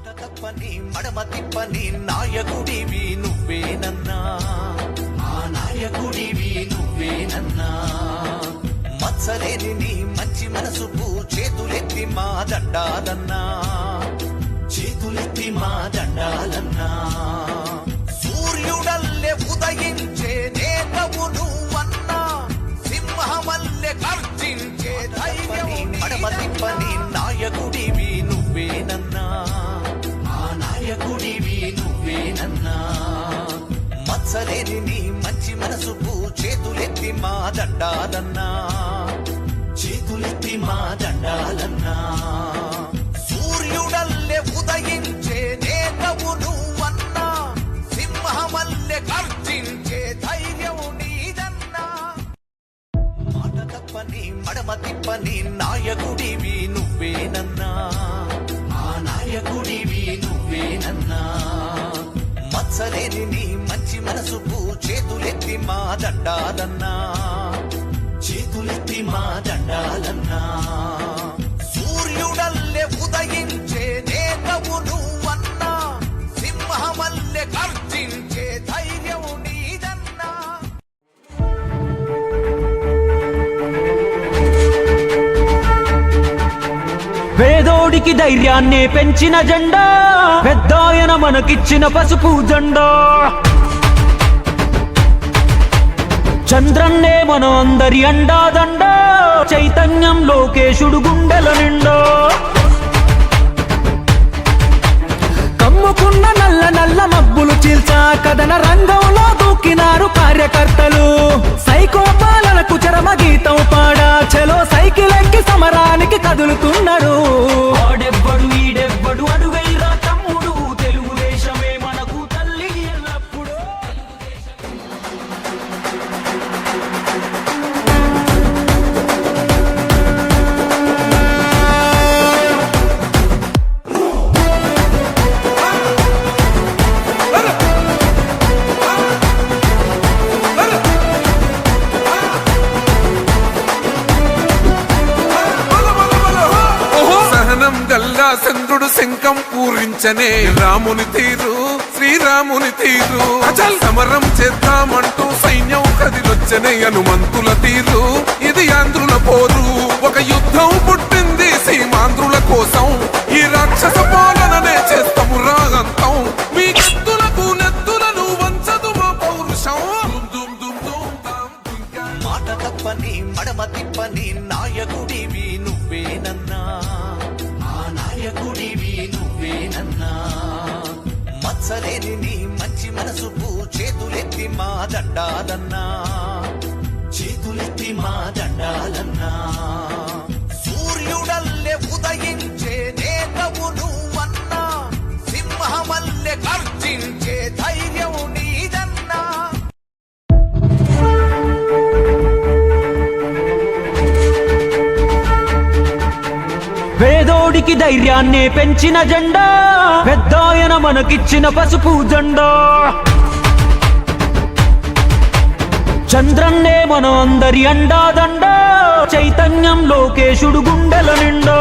మాట తప్పని మడమ తిప్పని నాయకుడివి నువ్వేనన్నా, ఆ నాయకుడివి నువ్వేనన్నా. మత్సలేని నీ మంచి మనసుకు చేతులెత్తి మా దండాలన్నా, చేతులెత్తి మా దండాలన్నా. సూర్యుడల్లే ఉదయించే నేతవు నువ్వన్నా, సింహమల్లె గర్జించే ధైర్యం. మడమ తిప్పని నాయకుడివి నువ్వేనన్నా, ఆ నాయకుడివి నువ్వేనన్నా. మత్సలేని నీ మంచి మనసుకు చేతులెత్తి మా దండాలన్నా, చేతులెత్తి మా దండాలన్నా. సూర్యుడల్లే ఉదయించే నేతవు నువ్వన్నా, సింహమల్లె గర్జించే ధైర్యం నీదన్నా. మాట తప్పని మడమ తిప్పని నాయకుడివి నువ్వేనన్నా, ఆ నాయకుడివి నువ్వేనన్నా. మత్సలేని నీ మంచి మనసుకు చేతులెత్తి మా దండాలన్నా, చేతులెత్తి మా దండాలన్నా. సూర్యుడల్లే ఉదయించే నేతవు నువ్వన్నా, సింహమల్లె గర్జించే ధైర్యం నీదన్నా. పేదోడికి ధైర్యాన్నే పెంచిన జెండా, పెద్దాయన మనకిచ్చిన పసుపు జెండా. చంద్రన్నే మన అందరి అండాదండ, చైతన్యం లోకేశుడు గుండెల నిండా. కమ్ముకున్న నల్ల నల్ల మబ్బులు చీల్చా కథన రంగంలో దూకినారు కార్యకర్తలు. సైకో పాలనకు చరమ గీతం పాడా, చలో సైకిల్ ఎక్కి సమరానికి కదులుతున్నారు. వాడెవ్వడు వీడెవ్వడు అడుగైరా తమ్ముడు, తెలుగుదేశమే మనకు తల్లి ఎల్లప్పుడూ. గల్లా చంద్రుడు శంఖం పూరించనే రాముని తీరు, శ్రీరాముని తీరు. అచల్ సమరం చేద్దామంటూ సైన్యం కదిలొచ్చనే హనుమంతుల తీరు. ఇది ఆంధ్రుల పోరు, ఒక యుద్ధం పుట్టింది సీమాంధ్రుల కోసం. ఈ రాక్షస పాలననే చేస్తాము రాగంతం, మీ కత్తులకు నెత్తులను వంచదు మా పౌరుషం. మాట తప్పని మడమ తిప్పని నాయకుడివి నువ్వేనన్నా, ఆ నాయకుడివి నువ్వేనన్నా. మత్సలేని నీ మంచి మనసుకు చేతులెత్తి మా దండాలన్నా, చేతులెత్తి మా దండాలన్నా. సూర్యుడల్లే ఉదయించే నేతవు నువ్వన్నా, సింహమల్లె గర్జించే ధైర్యం నీదన్నా. పేదోడికి ధైర్యాన్నే పెంచిన జెండా, పెద్దాయన మనకిచ్చిన పసుపు జెండా. చంద్రన్నే మన అందరి అండాదండ, చైతన్యం లోకేశుడు గుండెల నిండా.